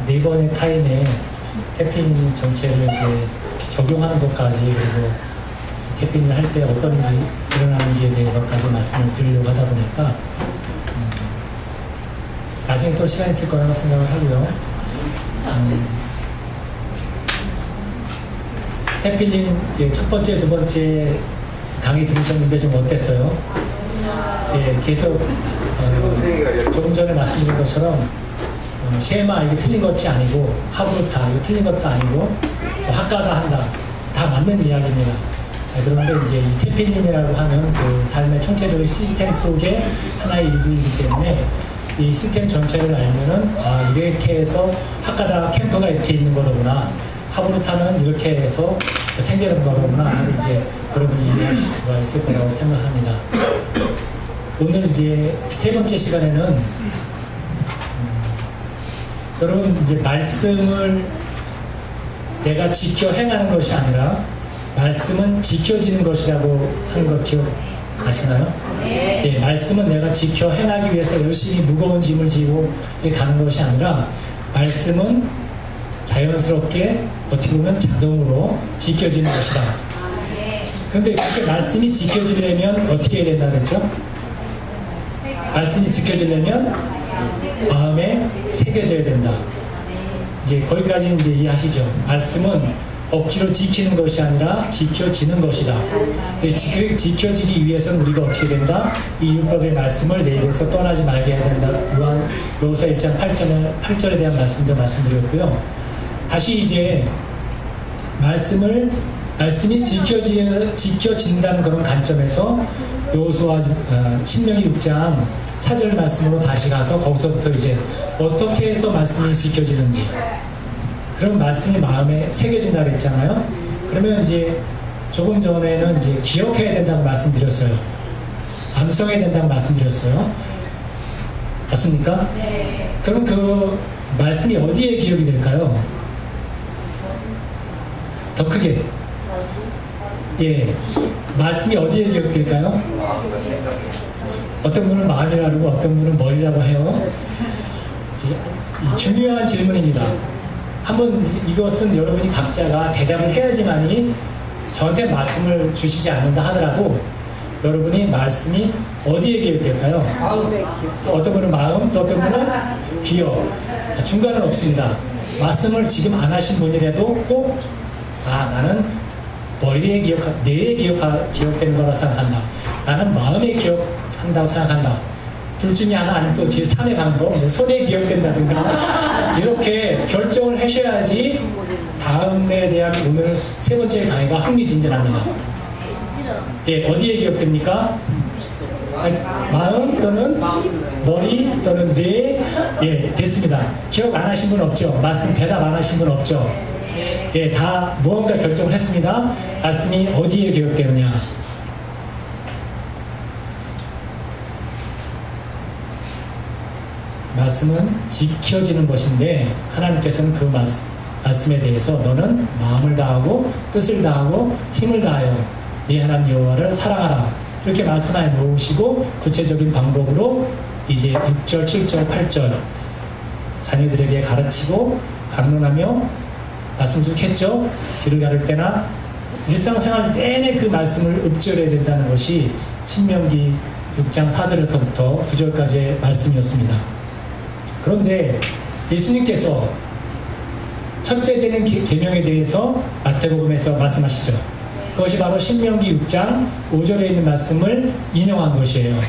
네 번의 타임에 태핑 전체를 이제 적용하는 것까지, 그리고 태핑을 할 때 어떤 일이 일어나는지에 대해서까지 말씀을 드리려고 하다 보니까 나중에 또 시간이 있을 거라고 생각을 하고요. 태필링 이제 첫 번째, 두 번째 강의 들으셨는데 좀 어땠어요? 예, 계속 조금 전에 말씀드린 것처럼 쉐마 이게 틀린 것이 아니고 하브루타 이거 틀린 것도 아니고 학가다 한다 다 맞는 이야기입니다. 그런데 이제 이 태필링이라고 하는 그 삶의 총체적인 시스템 속의 하나의 일부이기 때문에 이 시스템 전체를 알면은 아 이렇게 해서 학가다 캠프가 이렇게 있는 거로구나, 하브루타는 이렇게 해서 생기는 거로구나 하고 이제 여러분이 이해하실 수가 있을 거라고 생각합니다. 오늘 이제 세 번째 시간에는 여러분 이제 말씀을 내가 지켜 행하는 것이 아니라 말씀은 지켜지는 것이라고 하는 거 기억하시나요? 네. 예, 말씀은 내가 지켜 행하기 위해서 열심히 무거운 짐을 지고 가는 것이 아니라 말씀은 자연스럽게 어떻게 보면 자동으로 지켜지는 것이다. 그런데 그렇게 말씀이 지켜지려면 어떻게 해야 된다 그랬죠? 말씀이 지켜지려면 마음에 새겨져야 된다. 이제 거기까지 이제 이해하시죠? 말씀은 억지로 지키는 것이 아니라 지켜지는 것이다. 지켜지기 위해서는 우리가 어떻게 된다? 이 율법의 말씀을 내 입에서 떠나지 말게 해야 된다. 요한일서 1장 8절에 대한 말씀도 말씀드렸고요. 다시 이제 말씀이 지켜진다는 그런 관점에서 여호수아 신명기 6장 4절 말씀으로 다시 가서 거기서부터 이제 어떻게 해서 말씀이 지켜지는지, 그런 말씀이 마음에 새겨진다 그랬잖아요. 그러면 이제 조금 전에는 이제 기억해야 된다고 말씀드렸어요. 암송해야 된다고 말씀드렸어요. 맞습니까? 네. 그럼 그 말씀이 어디에 기억이 될까요? 더 크게. 예. 말씀이 어디에 기억될까요? 어떤 분은 마음이라고 하고 어떤 분은 머리라고 해요. 이 중요한 질문입니다. 한번 이것은 여러분이 각자가 대답을 해야지만이 저한테 말씀을 주시지 않는다 하더라도 여러분이 말씀이 어디에 기억될까요? 어떤 분은 마음, 또 어떤 분은 기억. 중간은 없습니다. 말씀을 지금 안 하신 분이라도 꼭 나는 머리에 뇌에 기억되는 거라 생각한다. 나는 마음에 기억한다고 생각한다. 둘 중에 하나 아니면 또 제3의 방법, 손에 기억된다든가 이렇게 결정을 하셔야지 다음에 대한 오늘 세 번째 강의가 흥미진진합니다. 예, 어디에 기억됩니까? 마음 또는 머리 또는 뇌. 예, 됐습니다. 기억 안 하신 분 없죠? 말씀 대답 안 하신 분 없죠? 예, 다 무언가 결정을 했습니다. 말씀이 어디에 기억되느냐? 말씀은 지켜지는 것인데 하나님께서는 그 말씀에 대해서 너는 마음을 다하고 뜻을 다하고 힘을 다하여 네 하나님 여호와를 사랑하라 이렇게 말씀하여 놓으시고 구체적인 방법으로 이제 6절, 7절, 8절 자녀들에게 가르치고 강론하며 말씀 쭉 했죠. 길을 가를 때나 일상생활 내내 그 말씀을 읊조려야 된다는 것이 신명기 6장 4절에서부터 9절까지의 말씀이었습니다. 그런데 예수님께서 첫째 되는 계명에 대해서 마태복음에서 말씀하시죠. 그것이 바로 신명기 6장 5절에 있는 말씀을 인용한 것이에요.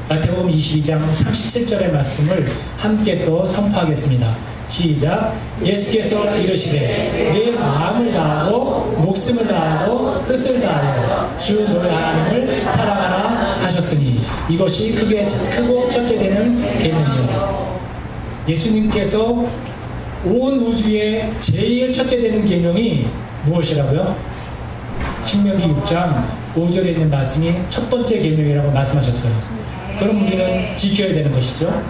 마태복음 22장 37절의 말씀을 함께 또 선포하겠습니다. 시작. 예수께서 이르시되 내 마음을 다하고 목숨을 다하고 뜻을 다하여 주 너의 하나님을 사랑하라 하셨으니 이것이 크고 첫째 되는 계명이요. 예수님께서 온 우주의 제일 첫째 되는 계명이 무엇이라고요? 신명기 6장 5절에 있는 말씀이 첫 번째 계명이라고 말씀하셨어요. 그럼 우리는 지켜야 되는 것이죠.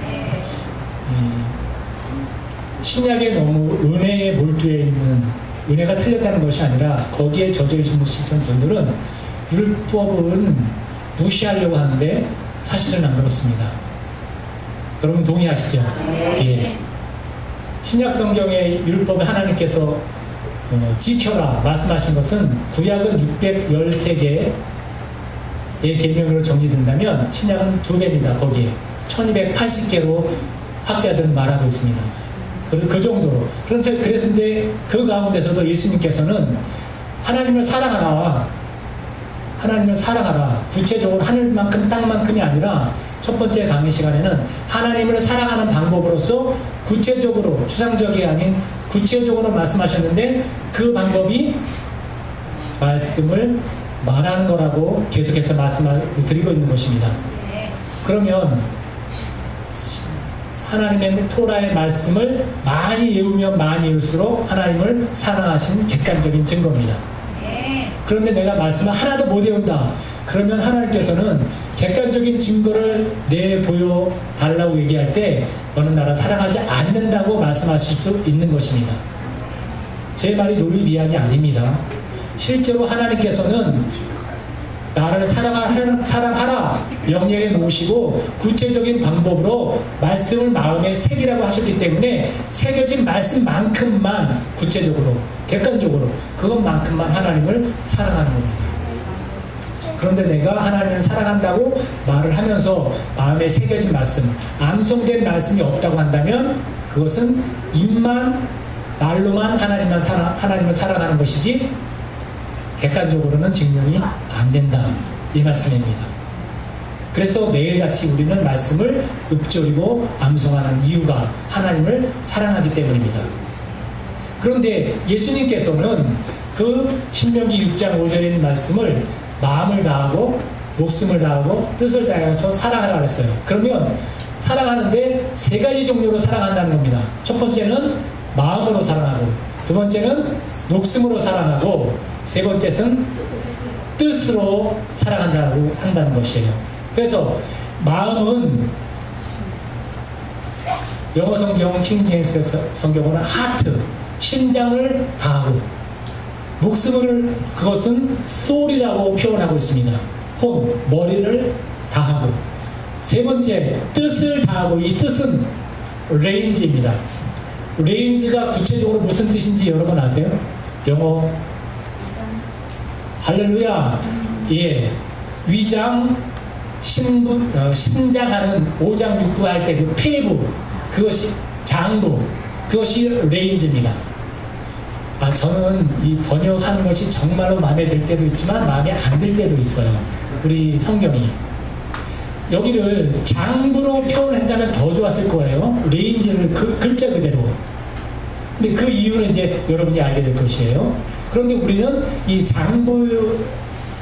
신약에 너무 은혜에 몰두해 있는, 은혜가 틀렸다는 것이 아니라 거기에 젖어 있는 분들은 율법은 무시하려고 하는데 사실은 안 그렇습니다. 여러분 동의하시죠? 예. 신약 성경의 율법을 하나님께서 지켜라 말씀하신 것은 구약은 613개의 계명으로 정리된다면 신약은 2배입니다. 거기에 1280개로 학자들은 말하고 있습니다. 그 정도로. 그런데 그 가운데서도 예수님께서는 하나님을 사랑하라. 구체적으로 하늘만큼 땅만큼이 아니라 첫 번째 강의 시간에는 하나님을 사랑하는 방법으로서 구체적으로, 추상적이 아닌 구체적으로 말씀하셨는데 그 방법이 말씀을 말하는 거라고 계속해서 말씀을 드리고 있는 것입니다. 그러면 하나님의 토라의 말씀을 많이 외우면 많이 외울수록 하나님을 사랑하신 객관적인 증거입니다. 그런데 내가 말씀을 하나도 못 외운다. 그러면 하나님께서는 객관적인 증거를 내보여 달라고 얘기할 때 너는 나를 사랑하지 않는다고 말씀하실 수 있는 것입니다. 제 말이 논리비약이 아닙니다. 실제로 하나님께서는 나를 사랑하라 명령해 놓으시고 구체적인 방법으로 말씀을 마음에 새기라고 하셨기 때문에 새겨진 말씀만큼만 구체적으로 객관적으로 그것만큼만 하나님을 사랑하는 겁니다. 그런데 내가 하나님을 사랑한다고 말을 하면서 마음에 새겨진 말씀, 암송된 말씀이 없다고 한다면 그것은 입만 말로만 하나님을 사랑하는 것이지 객관적으로는 증명이 안 된다. 이 말씀입니다. 그래서 매일같이 우리는 말씀을 읊조리고 암송하는 이유가 하나님을 사랑하기 때문입니다. 그런데 예수님께서는 그 신명기 6장 5절에 있는 말씀을 마음을 다하고 목숨을 다하고 뜻을 다해서 사랑하라 그랬어요. 그러면 사랑하는데 세 가지 종류로 사랑한다는 겁니다. 첫 번째는 마음으로 사랑하고, 두 번째는 목숨으로 사랑하고, 세 번째는 뜻으로 사랑한다고 한다는 것이에요. 그래서 마음은 영어 성경 킹제임스 성경으로는 하트, 심장을 다하고, 목숨을 그것은 soul이라고 표현하고 있습니다. 혼, 머리를 다하고, 세 번째 뜻을 다하고, 이 뜻은 range입니다. range가 구체적으로 무슨 뜻인지 여러분 아세요? 영어 할렐루야. 예. 위장, 신장하는 오장육부 할 때 그 폐부, 그것이 장부, 그것이 레인지입니다. 저는 이 번역하는 것이 정말로 마음에 들 때도 있지만 마음에 안 들 때도 있어요. 우리 성경이. 여기를 장부로 표현한다면 더 좋았을 거예요. 레인지를 글자 그대로. 근데 그 이유는 이제 여러분이 알게 될 것이에요. 그런데 우리는 이 장부,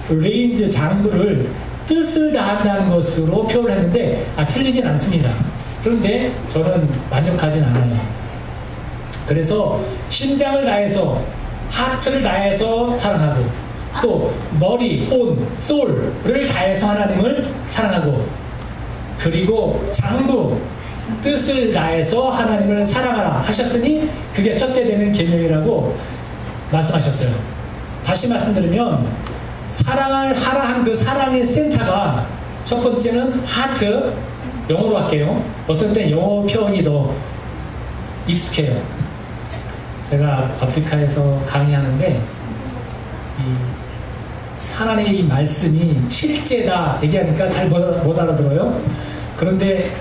레인지 장부를 뜻을 다한다는 것으로 표현했는데 틀리진 않습니다. 그런데 저는 만족하진 않아요. 그래서 심장을 다해서, 하트를 다해서 사랑하고, 또 머리, 혼, soul을 다해서 하나님을 사랑하고, 그리고 장부, 뜻을 다해서 하나님을 사랑하라 하셨으니 그게 첫째 되는 계명이라고 말씀하셨어요. 다시 말씀드리면 사랑을 하라 한 그 사랑의 센터가 첫 번째는 하트, 영어로 할게요. 어떤 때 영어 표현이 더 익숙해요. 제가 아프리카에서 강의하는데 하나님의 이 말씀이 실제다 얘기하니까 잘 못 알아들어요. 그런데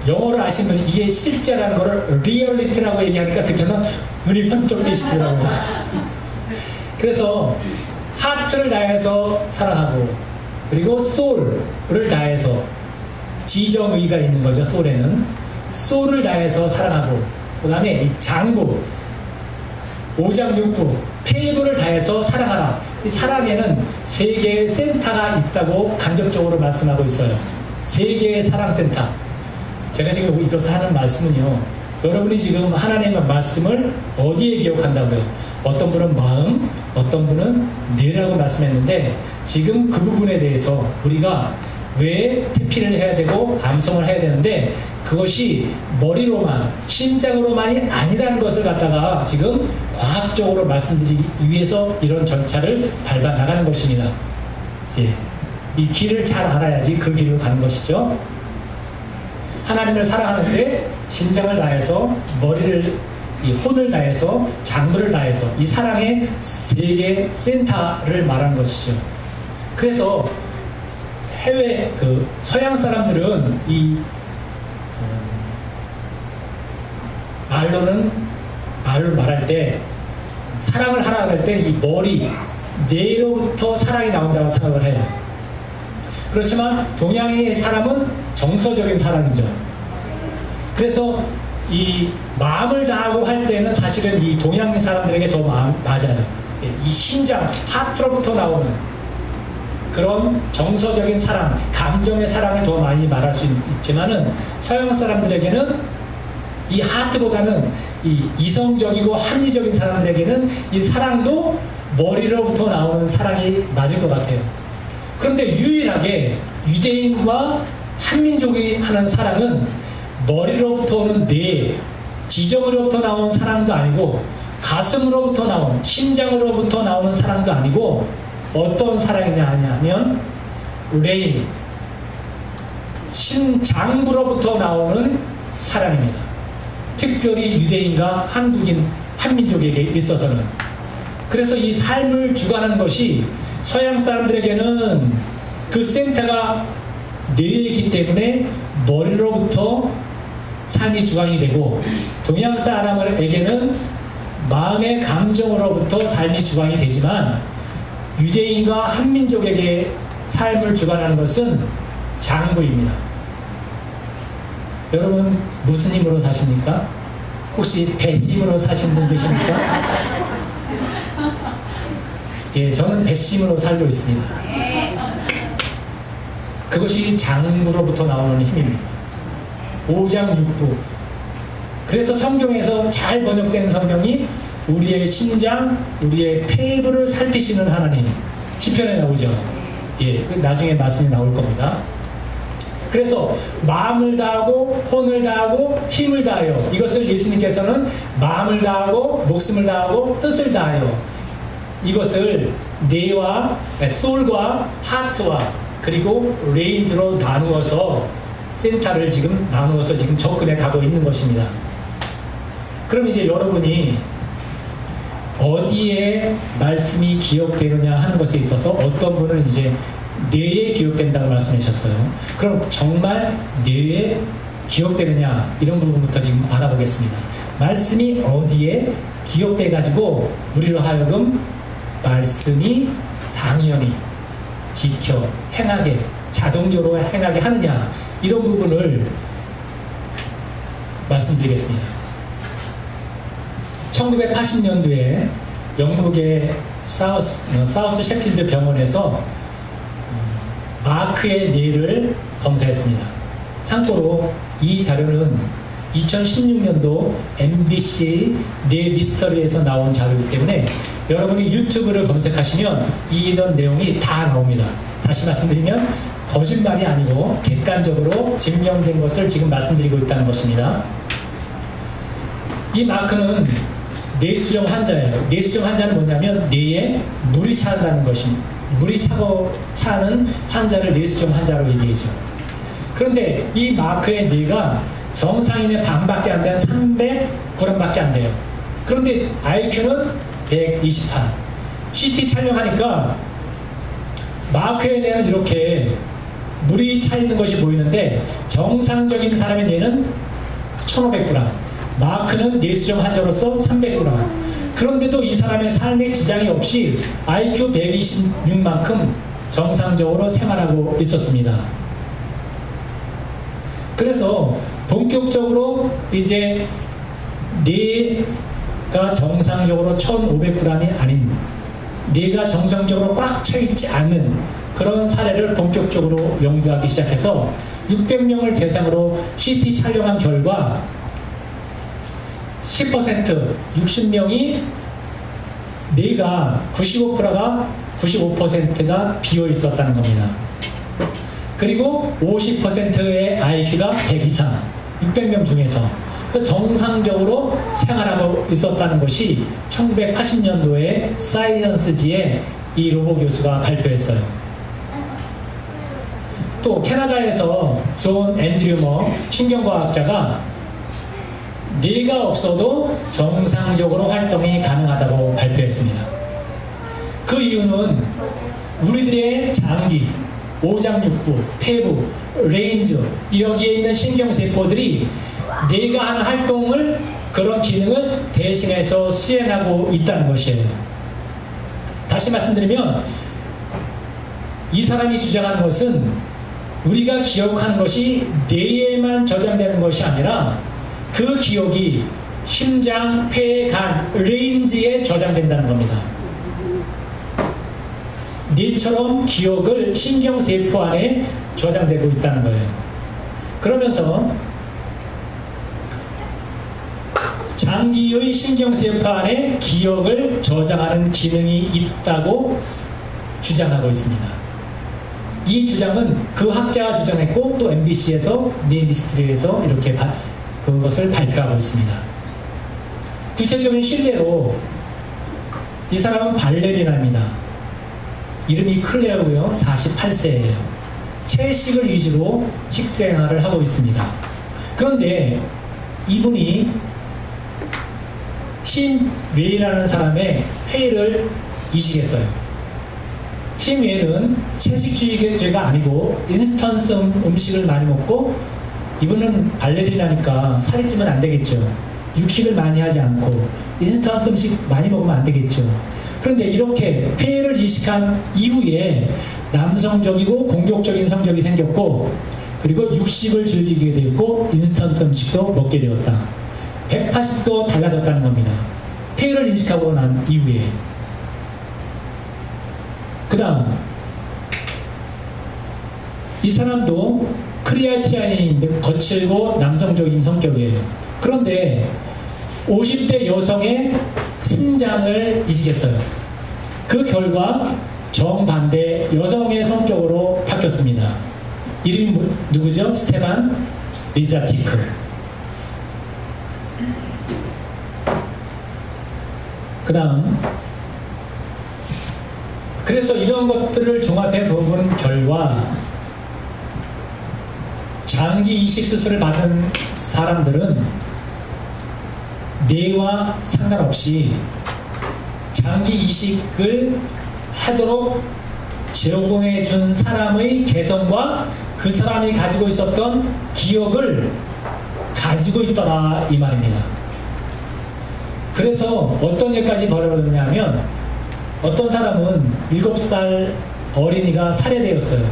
영어를 아시는 분이 이게 실제라는 거를 리얼리티라고 얘기하니까 그때는 눈이 번쩍 뜨시더라고요. 그래서 하트를 다해서 사랑하고, 그리고 soul을 다해서, 지정의가 있는 거죠. soul에는 soul을 다해서 사랑하고, 그 다음에 이 장부, 오장육부, 폐부를 다해서 사랑하라. 이 사랑에는 세 개의 센터가 있다고 간접적으로 말씀하고 있어요. 세 개의 사랑센터. 제가 지금 이것을 하는 말씀은요, 여러분이 지금 하나님의 말씀을 어디에 기억한다고요? 어떤 분은 마음, 어떤 분은 뇌라고 말씀했는데, 지금 그 부분에 대해서 우리가 왜 태피를 해야 되고 암송을 해야 되는데, 그것이 머리로만, 심장으로만이 아니라는 것을 갖다가 지금 과학적으로 말씀드리기 위해서 이런 절차를 밟아 나가는 것입니다. 예. 이 길을 잘 알아야지 그 길을 가는 것이죠. 하나님을 사랑하는데 심장을 다해서, 머리를 이 혼을 다해서 장부를 다해서 이 사랑의 세계 센터를 말하는 것이죠. 그래서 해외 그 서양 사람들은 이 말을 말할 때 사랑을 하라 할 때 이 머리 뇌로부터 사랑이 나온다고 생각을 해요. 그렇지만 동양의 사람은 정서적인 사랑이죠. 그래서 이 마음을 다하고 할 때는 사실은 이 동양 사람들에게 더 맞아요. 이 심장, 하트로부터 나오는 그런 정서적인 사랑, 감정의 사랑을 더 많이 말할 수 있지만은 서양 사람들에게는 이 하트보다는 이 이성적이고 합리적인 사람들에게는 이 사랑도 머리로부터 나오는 사랑이 맞을 것 같아요. 그런데 유일하게 유대인과 한민족이 하는 사랑은 머리로부터 오는 뇌, 지정으로부터 나온 사랑도 아니고 가슴으로부터 나온, 심장으로부터 나오는 사랑도 아니고 어떤 사랑이냐 하면 레인, 심장부로부터 나오는 사랑입니다. 특별히 유대인과 한국인, 한민족에게 있어서는. 그래서 이 삶을 주관하는 것이 서양 사람들에게는 그 센터가 뇌이기 때문에 머리로부터 삶이 주관이 되고, 동양 사람에게는 마음의 감정으로부터 삶이 주관이 되지만 유대인과 한민족에게 삶을 주관하는 것은 장부입니다. 여러분 무슨 힘으로 사십니까? 혹시 배 힘으로 사신 분 계십니까? 예, 저는 배 힘으로 살고 있습니다. 그것이 장부로부터 나오는 힘입니다. 오장육부. 그래서 성경에서 잘 번역된 성경이 우리의 심장, 우리의 폐부를 살피시는 하나님, 시편에 나오죠. 예, 나중에 말씀이 나올 겁니다. 그래서 마음을 다하고 혼을 다하고 힘을 다하여, 이것을 예수님께서는 마음을 다하고 목숨을 다하고 뜻을 다하여, 이것을 뇌와 소울과 하트와 그리고 레인지로 나누어서 센터를 지금 나누어서 지금 접근해 가고 있는 것입니다. 그럼 이제 여러분이 어디에 말씀이 기억되느냐 하는 것에 있어서 어떤 분은 이제 뇌에 기억된다고 말씀하셨어요. 그럼 정말 뇌에 기억되느냐, 이런 부분부터 지금 알아보겠습니다. 말씀이 어디에 기억돼 가지고 우리로 하여금 말씀이 당연히 지켜 행하게, 자동적으로 행하게 하느냐, 이런 부분을 말씀드리겠습니다. 1980년도에 영국의 사우스 셰필드 병원에서 마크의 뇌를 검사했습니다. 참고로 이 자료는 2016년도 MBC 뇌 미스터리에서 나온 자료이기 때문에 여러분이 유튜브를 검색하시면 이런 내용이 다 나옵니다. 다시 말씀드리면 거짓말이 아니고 객관적으로 증명된 것을 지금 말씀드리고 있다는 것입니다. 이 마크는 뇌수정 환자예요. 뇌수정 환자는 뭐냐면 뇌에 물이 차는 것입니다. 물이 차는 환자를 뇌수정 환자로 얘기하죠. 그런데 이 마크의 뇌가 정상인의 반밖에 안 되는 300g밖에 안 돼요. 그런데 IQ는 128. CT 촬영하니까 마크의 뇌는 이렇게 물이 차 있는 것이 보이는데 정상적인 사람의 뇌는 1500g, 마크는 뇌수정 환자로서 300g. 그런데도 이 사람의 삶에 지장이 없이 IQ 126만큼 정상적으로 생활하고 있었습니다. 그래서 본격적으로 이제 뇌가 정상적으로 1500g이 아닌, 뇌가 정상적으로 꽉 차 있지 않는 그런 사례를 본격적으로 연구하기 시작해서 600명을 대상으로 CT 촬영한 결과 10%, 60명이 뇌가 95%가 비어 있었다는 겁니다. 그리고 50%의 IQ가 100 이상, 600명 중에서 정상적으로 생활하고 있었다는 것이 1980년도에 사이언스지에 이 로보 교수가 발표했어요. 또 캐나다에서 존 앤드류 머 신경과학자가 뇌가 없어도 정상적으로 활동이 가능하다고 발표했습니다. 그 이유는 우리들의 장기, 오장육부, 폐부, 레인저 여기에 있는 신경세포들이 뇌가 하는 활동을 그런 기능을 대신해서 수행하고 있다는 것이에요. 다시 말씀드리면 이 사람이 주장하는 것은 우리가 기억하는 것이 뇌에만 저장되는 것이 아니라 그 기억이 심장, 폐, 간, 레인지에 저장된다는 겁니다. 뇌처럼 기억을 신경세포 안에 저장되고 있다는 거예요. 그러면서 장기의 신경세포 안에 기억을 저장하는 기능이 있다고 주장하고 있습니다. 이 주장은 그 학자가 주장했고 또 MBC에서 뇌미스트리에서 이렇게 그것을 발표하고 있습니다. 구체적인 실례로 이 사람은 발레리나입니다. 이름이 클레어고요. 48세예요. 채식을 위주로 식생활을 하고 있습니다. 그런데 이분이 팀 웨이라는 사람의 회의를 이식했어요. 팀 웨이는 채식주의자가 아니고 인스턴트 음식을 많이 먹고 이분은 발레리나니까 살이 찌면 안 되겠죠. 육식을 많이 하지 않고 인스턴트 음식 많이 먹으면 안 되겠죠. 그런데 이렇게 폐를 이식한 이후에 남성적이고 공격적인 성격이 생겼고 그리고 육식을 즐기게 되었고 인스턴트 음식도 먹게 되었다. 180도 달라졌다는 겁니다. 폐를 인식하고 난 이후에. 그 다음 이 사람도 크리아티아닌인데 거칠고 남성적인 성격이에요. 그런데 50대 여성의 신장을 이식했어요. 그 결과 정반대 여성의 성격으로 바뀌었습니다. 이름이 누구죠? 스테반 리자치크. 그 다음 그래서 이런 것들을 종합해 본 결과 장기 이식 수술을 받은 사람들은 뇌와 상관없이 장기 이식을 하도록 제공해 준 사람의 개성과 그 사람이 가지고 있었던 기억을 가지고 있더라 이 말입니다. 그래서 어떤 일까지 벌어졌냐면 어떤 사람은 7살 어린이가 살해되었어요.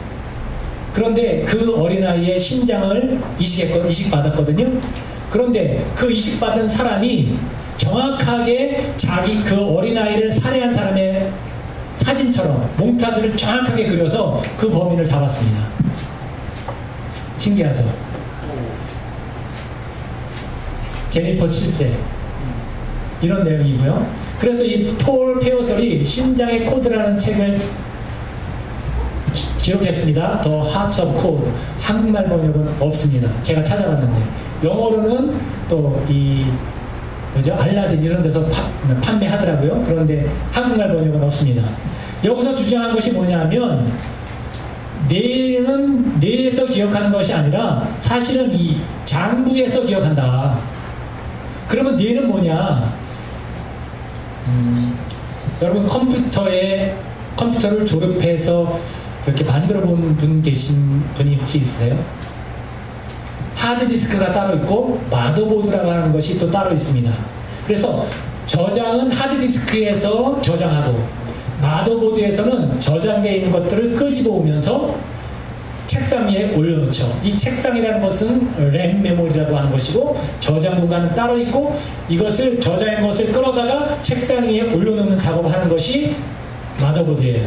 그런데 그 어린아이의 심장을 이식받았거든요. 그런데 그 이식받은 사람이 정확하게 자기 그 어린아이를 살해한 사람의 사진처럼 몽타주를 정확하게 그려서 그 범인을 잡았습니다. 신기하죠? 제니퍼 7세 이런 내용이고요. 그래서 이 폴 페어설이 심장의 코드라는 책을 기록했습니다. The Heart of Code. 한국말 번역은 없습니다. 제가 찾아봤는데 영어로는 또 이 뭐죠? 알라딘 이런 데서 판매하더라고요. 그런데 한국말 번역은 없습니다. 여기서 주장한 것이 뭐냐면 뇌는 뇌에서 기억하는 것이 아니라 사실은 이 장부에서 기억한다. 그러면 뇌는 뭐냐? 여러분 컴퓨터를 조립해서 이렇게 만들어 본 분 계신 분이 혹시 있으세요? 하드디스크가 따로 있고 마더보드라고 하는 것이 또 따로 있습니다. 그래서 저장은 하드디스크에서 저장하고 마더보드에서는 저장되어 있는 것들을 끄집어 오면서 책상 위에 올려놓죠. 이 책상이라는 것은 램 메모리라고 하는 것이고 저장 공간은 따로 있고 이것을 저장한 것을 끌어다가 책상 위에 올려놓는 작업을 하는 것이 마더보드예요.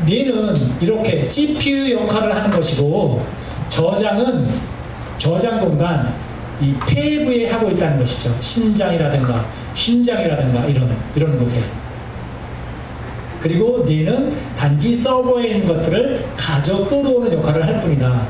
뇌는 이렇게 CPU 역할을 하는 것이고 저장은 저장 공간 이 폐부에 하고 있다는 것이죠. 심장이라든가 이런 곳에. 그리고 뇌는 단지 서버에 있는 것들을 가져 끌어오는 역할을 할 뿐이다.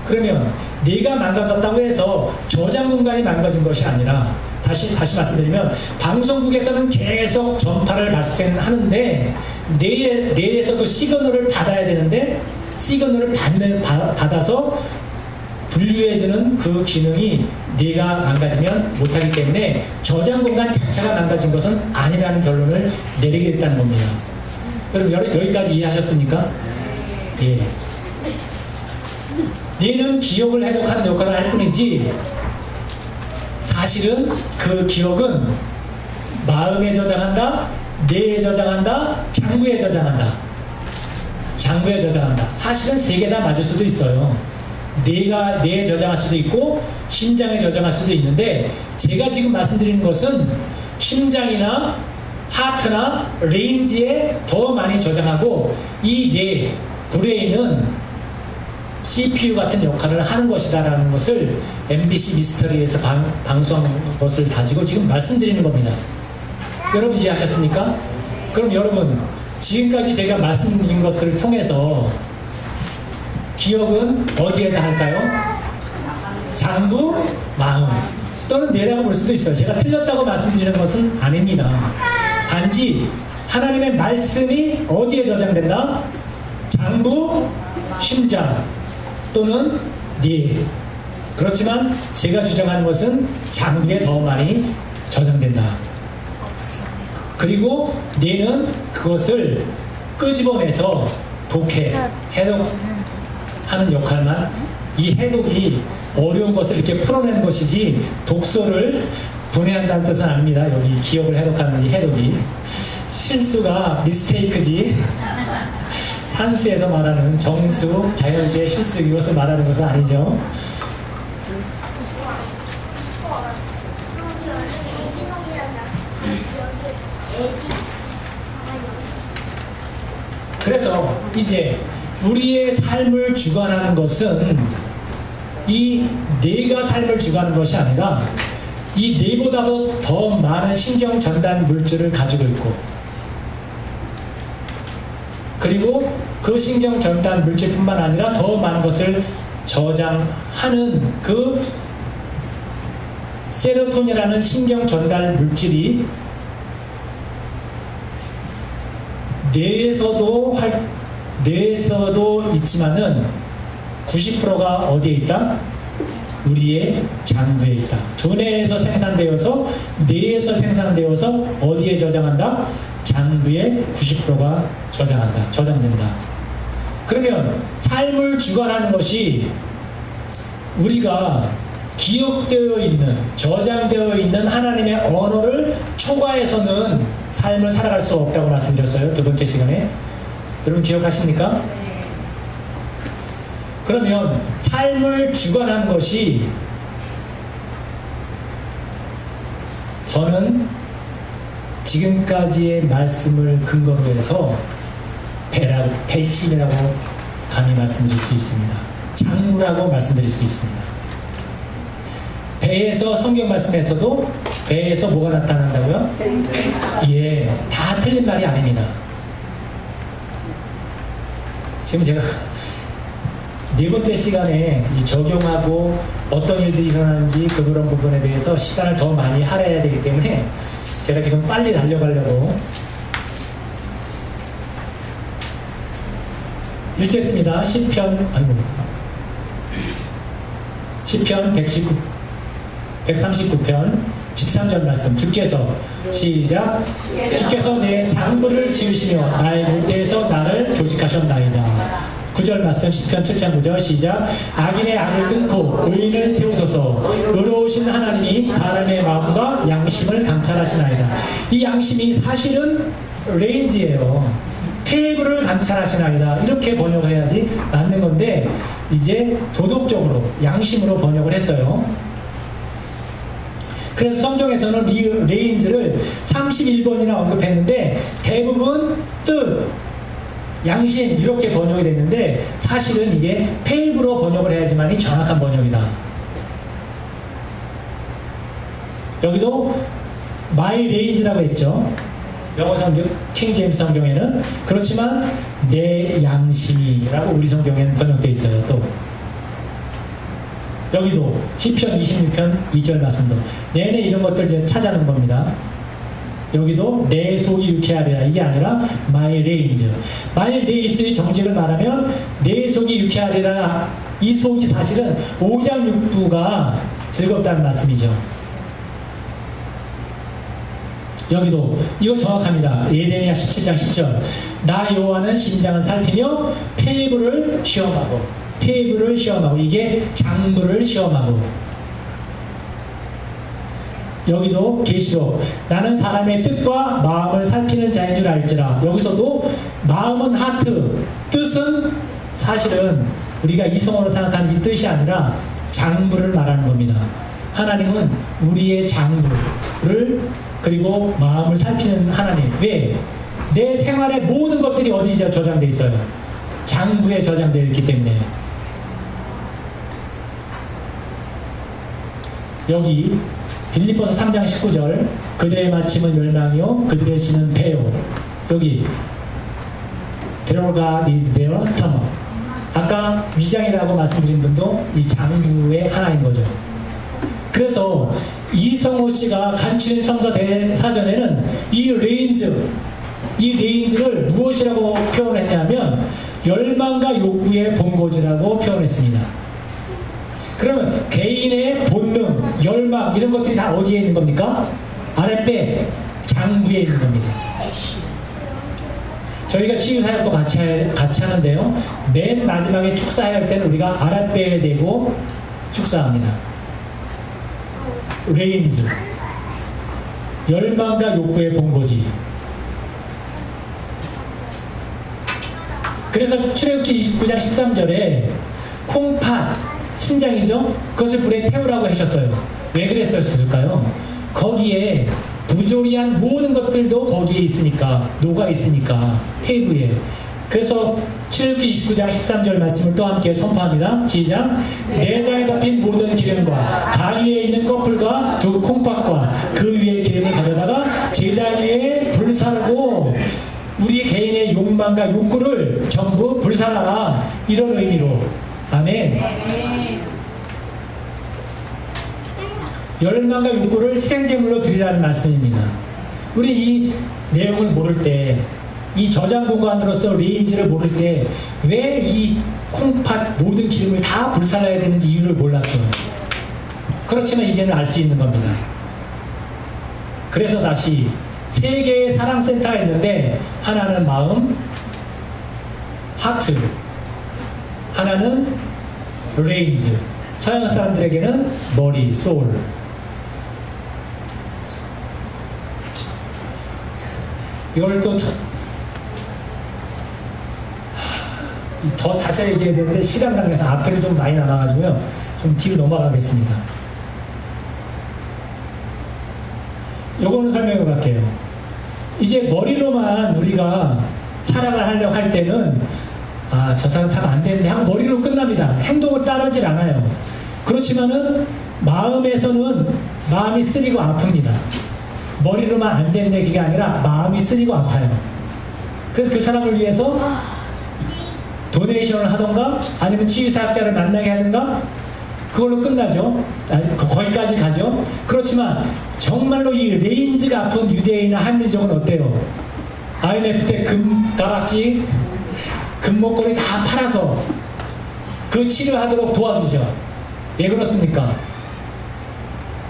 그러면 뇌가 망가졌다고 해서 저장 공간이 망가진 것이 아니라 다시 말씀드리면 방송국에서는 계속 전파를 발생하는데 뇌에서 그 시그널을 받아야 되는데 시그널을 받아서 분류해주는 그 기능이 뇌가 망가지면 못하기 때문에 저장 공간 자체가 망가진 것은 아니라는 결론을 내리게 됐다는 겁니다. 여러분 여기까지 이해하셨습니까? 예. 뇌는 기억을 해독하는 역할을 할 뿐이지 사실은 그 기억은 마음에 저장한다, 뇌에 저장한다, 장부에 저장한다. 장부에 저장한다. 사실은 세 개 다 맞을 수도 있어요. 뇌에 저장할 수도 있고 심장에 저장할 수도 있는데 제가 지금 말씀드리는 것은 심장이나 하트나 레인지에 더 많이 저장하고 이 뇌, 브레인은 CPU 같은 역할을 하는 것이다라는 것을 MBC 미스터리에서 방송한 것을 가지고 지금 말씀드리는 겁니다. 여러분 이해하셨습니까? 그럼 여러분 지금까지 제가 말씀드린 것을 통해서 기억은 어디에다 할까요? 장부, 마음 또는 뇌라고 볼 수도 있어요. 제가 틀렸다고 말씀드리는 것은 아닙니다. 단지 하나님의 말씀이 어디에 저장된다? 장부, 심장 또는 뇌. 그렇지만 제가 주장하는 것은 장부에 더 많이 저장된다. 그리고 뇌는 그것을 끄집어내서 독해, 해독하는 역할만, 이 해독이 어려운 것을 이렇게 풀어내는 것이지 독소를 분해한다는 뜻은 아닙니다. 여기 기억을 해독하는 이 해독이 실수가 미스테이크지 산수에서 말하는 정수, 자연수의 실수 이것을 말하는 것은 아니죠. 그래서 이제 우리의 삶을 주관하는 것은 이 뇌가 삶을 주관하는 것이 아니라 이 뇌보다도 더 많은 신경 전달 물질을 가지고 있고 그리고 그 신경 전달 물질뿐만 아니라 더 많은 것을 저장하는 그 세로토닌이라는 신경 전달 물질이 뇌에서도 있지만은 90%가 어디에 있다? 우리의 장부에 있다. 두뇌에서 생산되어서 뇌에서 생산되어서 어디에 저장한다? 장부에 90%가 저장된다. 그러면 삶을 주관하는 것이 우리가 기억되어 있는, 저장되어 있는 하나님의 언어를 초과해서는 삶을 살아갈 수 없다고 말씀드렸어요. 두 번째 시간에. 여러분 기억하십니까? 네. 그러면 삶을 주관하는 것이 저는 지금까지의 말씀을 근거로 해서 배신이라고 감히 말씀드릴 수 있습니다. 장부라고 말씀드릴 수 있습니다. 배에서 성경 말씀에서도 배에서 뭐가 나타난다고요? 예, 다 틀린 말이 아닙니다. 지금 제가 네 번째 시간에 이 적용하고 어떤 일들이 일어나는지 그런 부분에 대해서 시간을 더 많이 할애해야 되기 때문에 제가 지금 빨리 달려가려고 읽겠습니다. 시편 139편 13절 말씀. 주께서 시작. 주께서 내 장부를 지으시며 나의 모태에서 나를 조직하셨나이다. 9절 말씀. 시편 7장 9절 시작. 악인의 악을 끊고 의인을 세우소서. 의로우신 하나님이 사람의 마음과 양심을 감찰하시나이다. 이 양심이 사실은 레인지예요. 테이블을 감찰하시나이다. 이렇게 번역을 해야지 맞는 건데 이제 도덕적으로 양심으로 번역을 했어요. 그래서 성경에서는 이 레인지를 31번이나 언급했는데 대부분 뜻, 양심 이렇게 번역이 됐는데 사실은 이게 페이브로 번역을 해야지만이 정확한 번역이다. 여기도 my range라고 했죠. 영어 성경, 킹 제임스 성경에는. 그렇지만 내 양심이라고 우리 성경에는 번역되어 있어요. 또 여기도 시편 26편 2절 말씀도 내내 이런 것들 이제 찾아낸 겁니다. 여기도 내 속이 유쾌하리라. 이게 아니라 my range. 만일 내 입술이 정직을 말하면 내 속이 유쾌하리라. 이 속이 사실은 오장육부가 즐겁다는 말씀이죠. 여기도 이거 정확합니다. 예레미야 17장 10절. 나 여호와는 심장을 살피며 폐부를 시험하고, 폐부를 시험하고, 이게 장부를 시험하고. 여기도 계시록 나는 사람의 뜻과 마음을 살피는 자인 줄 알지라. 여기서도 마음은 하트, 뜻은 사실은 우리가 이성으로 생각하는 이 뜻이 아니라 장부를 말하는 겁니다. 하나님은 우리의 장부를, 그리고 마음을 살피는 하나님. 왜? 내 생활의 모든 것들이 어디에 저장되어 있어요? 장부에 저장되어 있기 때문에. 여기 빌립보서 3장 19절 그들의 마침은 멸망이요 그들의 신은 배요. 여기 Their God is their stomach. 아까 위장이라고 말씀드린 분도 이 장부의 하나인 거죠. 그래서 이성호 씨가 간추린 성서 대사전에는 이 레인즈를 무엇이라고 표현했냐면 열망과 욕구의 본고지라고 표현했습니다. 그러면 개인의 본능, 열망 이런 것들이 다 어디에 있는 겁니까? 아랫배, 장부에 있는 겁니다. 저희가 치유사역도 같이 하는데요. 맨 마지막에 축사할 때는 우리가 아랫배에 대고 축사합니다. 레인즈, 열망과 욕구의 본고지. 그래서 출애굽기 29장 13절에 콩팥, 신장이죠? 그것을 불에 태우라고 하셨어요. 왜 그랬었을까요? 거기에 부조리한 모든 것들도 거기에 있으니까, 녹아 있으니까, 폐부에. 그래서 출애굽기 29장 13절 말씀을 또 함께 선포합니다. 시작. 내장에 덮인 모든 기름과 가위에 있는 꺼풀과 두 콩팥과 그 위에 기름을 가져다가 제단 위에 불사르고 우리 개인의 욕망과 욕구를 전부 불살라라. 이런 의미로. 아멘. 열망과 욕구를 희생제물로 드리라는 말씀입니다. 우리 이 내용을 모를 때, 이 저장 공간으로서 레인지를 모를 때 왜 이 콩팥 모든 기름을 다 불살라야 되는지 이유를 몰랐죠. 그렇지만 이제는 알 수 있는 겁니다. 그래서 다시 세 개의 사랑센터가 있는데 하나는 마음, 하트, 하나는 레인즈, 서양 사람들에게는 머리, 소울. 이걸 또 더 자세히 얘기해야 되는데 시간 관계에서 앞에를 좀 많이 남아가지고요. 좀 뒤로 넘어가겠습니다. 요거는 설명해 볼게요. 이제 머리로만 우리가 사랑을 하려고 할 때는 아, 저 사람 참 안 되는데 하고 머리로 끝납니다. 행동을 따르질 않아요. 그렇지만은 마음에서는 마음이 쓰리고 아픕니다. 머리로만 안 되는 얘기가 아니라 마음이 쓰리고 아파요. 그래서 그 사람을 위해서 도네이션을 하던가 아니면 치유사역자를 만나게 하든가 그걸로 끝나죠. 거기까지 가죠. 그렇지만 정말로 이 레인즈가 아픈 유대인이나 한민족은 어때요? IMF 때 금가락지, 금목걸이 다 팔아서 그 치료하도록 도와주죠. 왜 그렇습니까?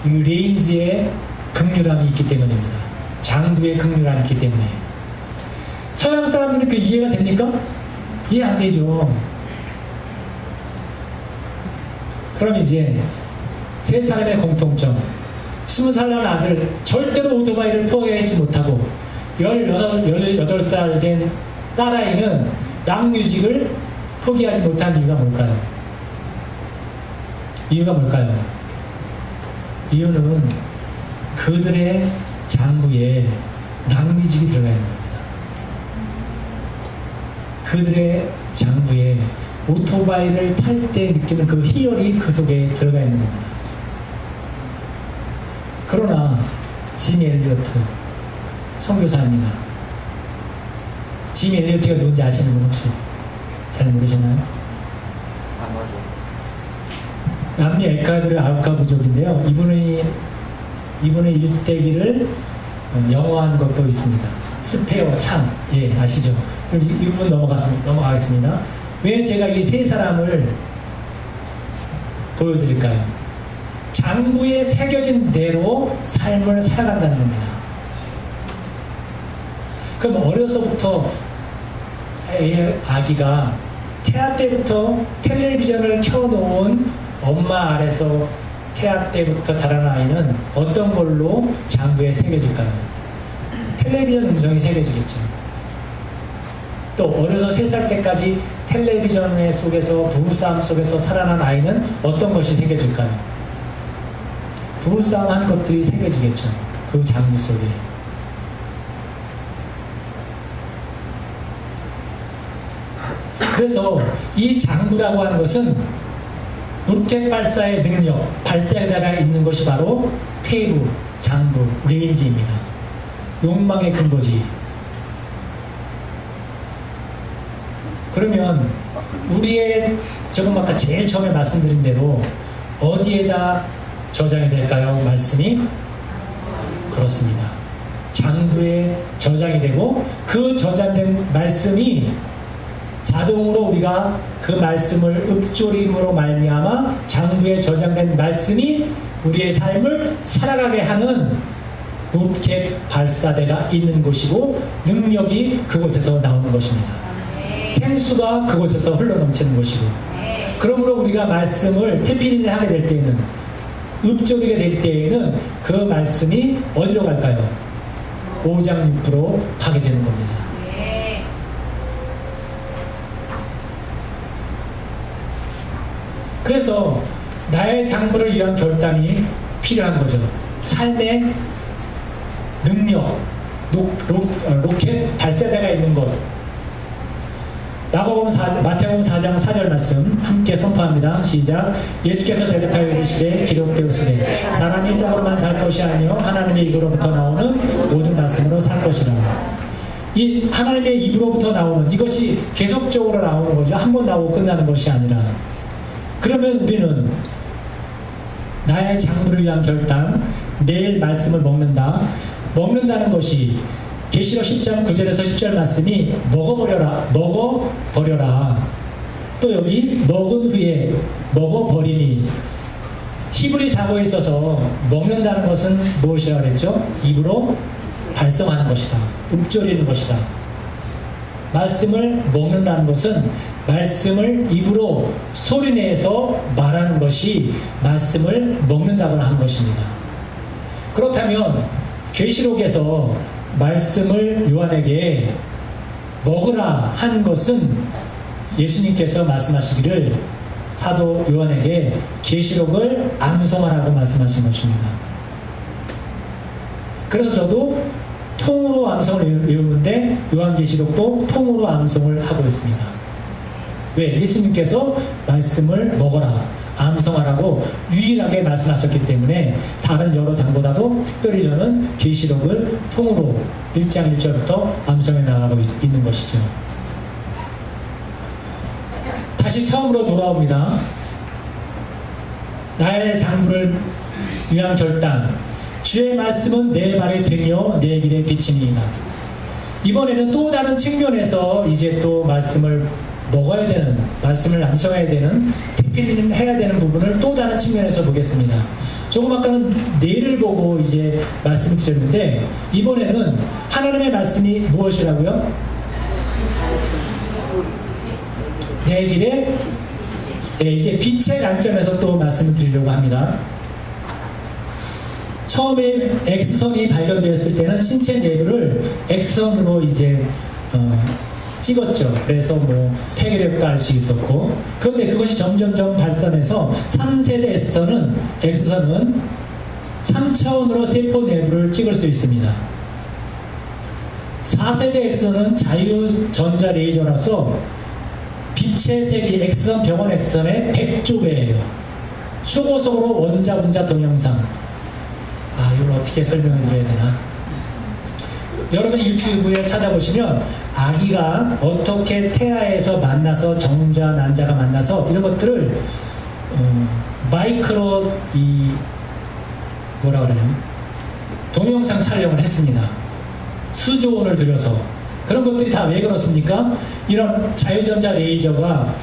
이 레인즈의 긍휼함이 있기 때문입니다. 장부의 긍휼함이 있기 때문에. 서양 사람들은 그 이해가 됩니까? 이해 안 되죠. 그럼 이제 세 사람의 공통점. 20살 난 아들 절대로 오토바이를 포기하지 못하고 18살 된 딸아이는 락뮤직을 포기하지 못한 이유가 뭘까요? 이유가 뭘까요? 이유는 그들의 장부에 락뮤직이 들어가 있는 겁니다. 그들의 장부에 오토바이를 탈 때 느끼는 그 희열이 그 속에 들어가 있는 겁니다. 그러나 짐 엘리어트 선교사입니다. 짐 엘리어트가 누군지 아시는 분 혹시 잘 모르시나요? 남미 에콰도르 아우카 부족인데요. 이분의 일대기를 영어한 것도 있습니다. 스페어 창, 예, 아시죠? 그럼 이 부분 장부에 새겨진 대로 삶을 살아간다는 겁니다. 그럼 어려서부터 아기가 태아 때부터 텔레비전을 켜놓은 엄마 아래서 태아 때부터 자란 아이는 어떤 걸로 장부에 새겨질까요? 텔레비전 음성이 새겨지겠죠. 또 어려서 3살 때까지 텔레비전 속에서 부부싸움 속에서 살아난 아이는 어떤 것이 새겨질까요? 부부싸움 한 것들이 새겨지겠죠. 그 장부 속에. 그래서 이 장부라고 하는 것은 로켓 발사의 능력, 발사에다가 있는 것이 바로 페이브, 장부, 레인지입니다. 욕망의 근거지. 그러면 우리의 조금 아까 제일 처음에 말씀드린 대로 어디에다 저장이 될까요? 말씀이? 그렇습니다. 장부에 저장이 되고 그 저장된 말씀이 자동으로 우리가 그 말씀을 읊조림으로 말미암아 장부에 저장된 말씀이 우리의 삶을 살아가게 하는 로켓 발사대가 있는 곳이고 능력이 그곳에서 나오는 것입니다. 생수가 그곳에서 흘러넘치는 것이고 그러므로 우리가 말씀을 태필인을 하게 될 때에는 읊조리게 될 때에는 그 말씀이 어디로 갈까요? 오장육부로 가게 되는 겁니다. 그래서 나의 장부를 위한 결단이 필요한 거죠. 삶의 능력, 로켓 발사대가 있는 것. 마태복음 4장 4절 말씀 함께 선포합니다. 시작. 예수께서 대답하여 이르시되 기록되었으되 사람이 떡으로만 살 것이 아니요 하나님의 입으로부터 나오는 모든 말씀으로 살 것이라. 이 하나님의 입으로부터 나오는 이것이 계속적으로 나오는 거죠. 한 번 나오고 끝나는 것이 아니라. 그러면 우리는 나의 장부를 위한 결단, 매일 말씀을 먹는다는 것이 계시록 10장 9절에서 10절 말씀이 먹어버려라. 또 여기 먹은 후에 먹어버리니 히브리 사고에 있어서 먹는다는 것은 무엇이라고 그랬죠? 입으로 발성하는 것이다. 읊조리는 것이다. 말씀을 먹는다는 것은 말씀을 입으로 소리내서 말하는 것이 말씀을 먹는다고 하는 것입니다. 그렇다면 계시록에서 말씀을 요한에게 먹으라 한 것은 예수님께서 말씀하시기를 사도 요한에게 계시록을 암송하라고 말씀하신 것입니다. 그래서 저도 통으로 암송을 외우는데 요한계시록도 통으로 암송을 하고 있습니다. 왜? 예수님께서 말씀을 먹어라, 암송하라고 유일하게 말씀하셨기 때문에 다른 여러 장보다도 특별히 저는 계시록을 통으로 1장 1절부터 암송해 나가고 있는 것이죠. 다시 처음으로 돌아옵니다. 나의 장부를 위한 결단. 주의 말씀은 내 발의 등이요 내 길의 빛이니이다. 이번에는 또 다른 측면에서 이제 또 말씀을 먹어야 되는, 말씀을 암송해야 되는, 태필해야 되는 부분을 또 다른 측면에서 보겠습니다. 조금 아까는 뇌를 보고 이제 말씀을 드렸는데 이번에는 하나님의 말씀이 무엇이라고요? 내 길에 이제 빛의 관점에서 또 말씀을 드리려고 합니다. 처음에 X선이 발견되었을 때는 신체 내부를 X선으로 이제 찍었죠. 그래서 뭐 폐결핵도 알 수 있었고, 그런데 그것이 점점점 발산해서 3세대 X선은 3차원으로 세포 내부를 찍을 수 있습니다. 4세대 X선은 자유전자 레이저라서 빛의 색이 X선, 병원 X선의 100조 배예요. 초고속으로 원자, 분자, 동영상. 이걸 어떻게 설명해 드려야 되나? 여러분 유튜브에 찾아보시면 아기가 어떻게 태아에서 만나서 정자, 난자가 만나서 이런 것들을 마이크로 뭐라 그러냐면 동영상 촬영을 했습니다. 수조 원을 들여서. 그런 것들이 다 왜 그렇습니까? 이런 자유전자 레이저가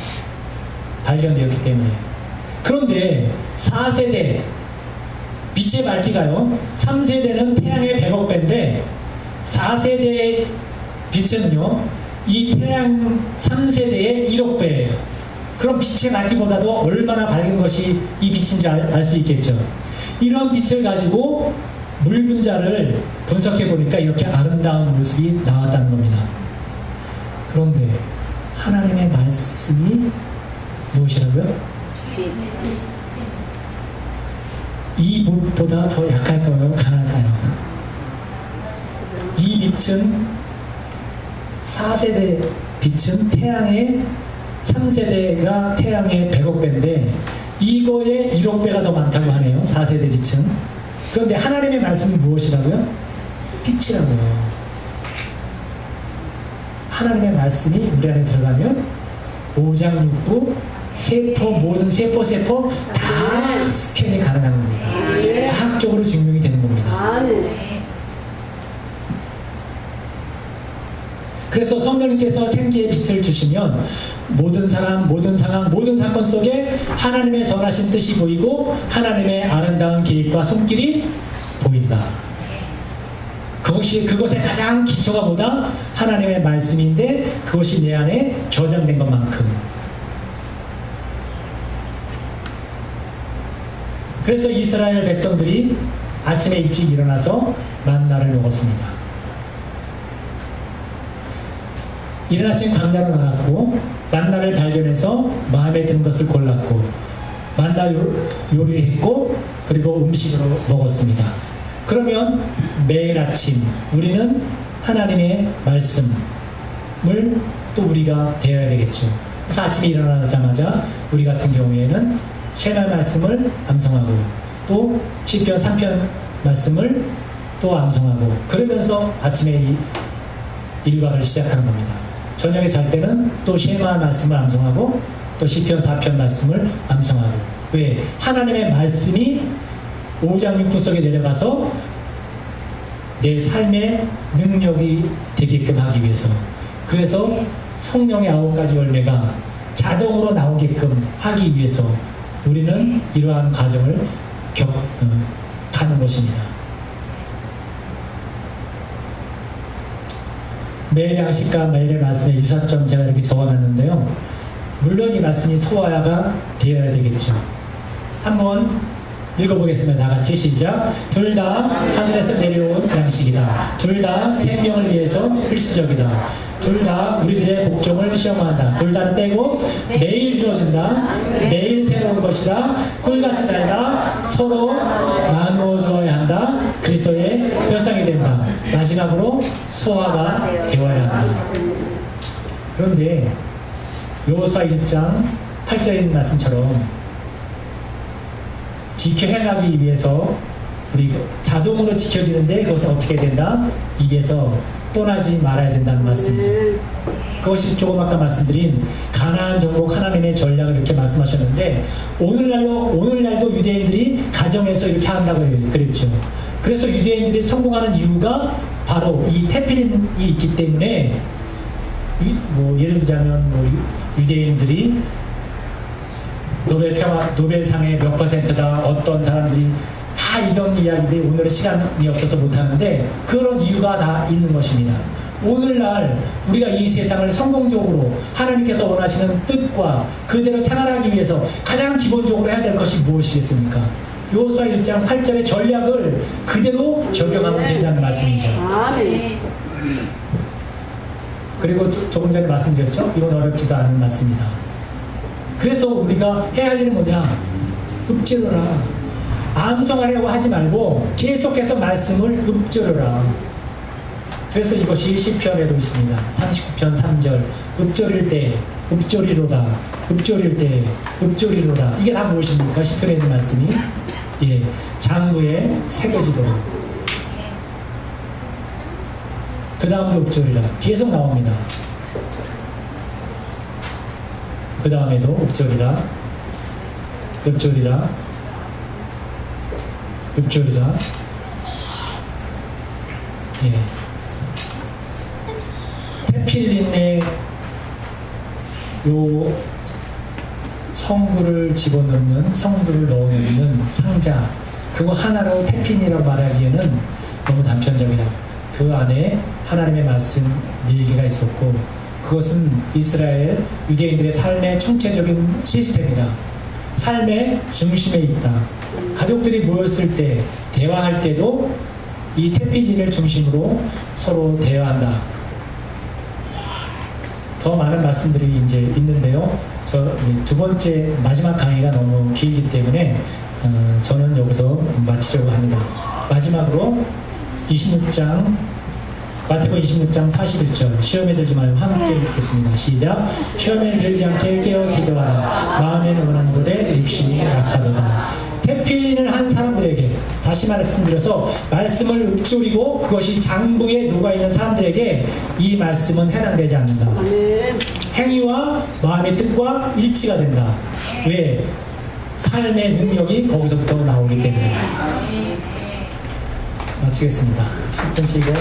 발견되었기 때문에. 그런데 4세대 빛의 밝기가요 3세대는 태양의 100억 배인데 4세대의 빛은요 이 태양 3세대의 1억 배예요. 그럼 빛의 밝기보다도 얼마나 밝은 것이 이 빛인지 알 수 있겠죠. 이런 빛을 가지고 물 분자를 분석해 보니까 이렇게 아름다운 모습이 나왔다는 겁니다. 그런데 하나님의 말씀이 무엇이라고요? 이 빛보다 더 약할까요? 강할까요? 이 빛은 4세대 빛은 태양의 3세대가 태양의 100억 배인데 이거의 1억 배가 더 많다고 하네요. 4세대 빛은. 그런데 하나님의 말씀이 무엇이라고요? 빛이라고요. 하나님의 말씀이 우리 안에 들어가면 오장육부, 세포, 모든 세포 다 스캔이 가능한 겁니다. 과학적으로 증명이 되는 겁니다. 그래서 성령님께서 생지의 빛을 주시면 모든 사람, 모든 상황, 모든 사건 속에 하나님의 선하신 뜻이 보이고 하나님의 아름다운 계획과 손길이 보인다. 그것의 가장 기초가 뭐다? 하나님의 말씀인데 그것이 내 안에 저장된 것만큼. 그래서 이스라엘 백성들이 아침에 일찍 일어나서 만나를 먹었습니다. 이른 아침 광야로 나갔고 만나를 발견해서 마음에 드는 것을 골랐고 만나 요리를 했고 그리고 음식으로 먹었습니다. 그러면 매일 아침 우리는 하나님의 말씀을 또 우리가 배워야 되겠죠. 그래서 아침에 일어나자마자 우리 같은 경우에는 쉐마 말씀을 암송하고 또 시편 3편 말씀을 또 암송하고 그러면서 아침에 일과를 시작하는 겁니다. 저녁에 잘 때는 또 쉐마 말씀을 암송하고 또 시편 4편 말씀을 암송하고. 왜? 하나님의 말씀이 오장육부 속에 내려가서 내 삶의 능력이 되게끔 하기 위해서. 그래서 성령의 9가지 열매가 자동으로 나오게끔 하기 위해서 우리는 이러한 과정을 가는 것입니다. 매일의 양식과 매일의 말씀의 유사점 제가 이렇게 적어놨는데요. 물론 이 말씀이 소화가 되어야 되겠죠. 한번 읽어보겠습니다. 다같이 시작. 둘 다 하늘에서 내려온 양식이다. 둘 다 생명을 위해서 필수적이다. 둘 다 우리들의 복종을 시험한다. 둘 다는 떼고 매일 주어진다. 매일 새로운 것이다. 꿀같이 달다. 서로 나누어 주어야 한다. 그리스도의 혈상이 된다. 마지막으로 소화가 되어야 한다. 그런데 여호수아 1장 8절에 있는 말씀처럼 지켜 행하기 위해서 우리 자동으로 지켜지는데 그것은 어떻게 된다? 입에서 떠나지 말아야 된다는 말씀이죠. 그것이 조금 아까 말씀드린 가나안 정복 하나님의 전략을 이렇게 말씀하셨는데 오늘날도 유대인들이 가정에서 이렇게 한다고 그랬죠. 그래서 유대인들이 성공하는 이유가 바로 이 테필린이 있기 때문에 예를 들자면 유대인들이 노벨상의 몇 %다 어떤 사람들이 다 이런 이야기들이 오늘은 시간이 없어서 못하는데 그런 이유가 다 있는 것입니다. 오늘날 우리가 이 세상을 성공적으로 하나님께서 원하시는 뜻과 그대로 생활하기 위해서 가장 기본적으로 해야 될 것이 무엇이겠습니까? 여호수아 1장 8절의 전략을 그대로 적용하면 된다는 말씀이죠. 그리고 조금 전에 말씀드렸죠? 이건 어렵지도 않은 말씀입니다. 그래서 우리가 해야 할 일은 뭐냐? 읊조려라. 암송하려고 하지 말고 계속해서 말씀을 읊조려라. 그래서 이것이 시편에도 있습니다. 39편 3절 읊조릴 때 읊조리로다. 읊조릴 때 읊조리로다. 이게 다 무엇입니까? 시편에 있는 말씀이 장부에 새겨지도록. 그 다음도 읊조리라. 계속 나옵니다. 그 다음에도 읊조리라, 읊조리라, 읊조리라. 테필린의 요 성구를 넣어놓는 상자, 그거 하나로 태핀이라고 말하기에는 너무 단편적이다. 그 안에 하나님의 말씀 4개가 있었고 그것은 이스라엘 유대인들의 삶의 총체적인 시스템이다. 삶의 중심에 있다. 가족들이 모였을 때 대화할 때도 이 태피니를 중심으로 서로 대화한다. 더 많은 말씀들이 이제 있는데요. 저 두 번째 마지막 강의가 너무 길기 때문에 저는 여기서 마치려고 합니다. 마지막으로 26장 마태복음 26장 41절 시험에 들지 말고 함께 읽겠습니다. 시작. 시험에 들지 않게 깨어 기도하라. 마음에는 원하는데 육신이 약하도다. 태필린을 한 사람들에게 다시 말씀드려서 말씀을 읊조리고 그것이 장부에 녹아있는 사람들에게 이 말씀은 해당되지 않는다. 행위와 마음의 뜻과 일치가 된다. 왜? 삶의 능력이 거기서부터 나오기 때문에. 마치겠습니다. 10분 쉬고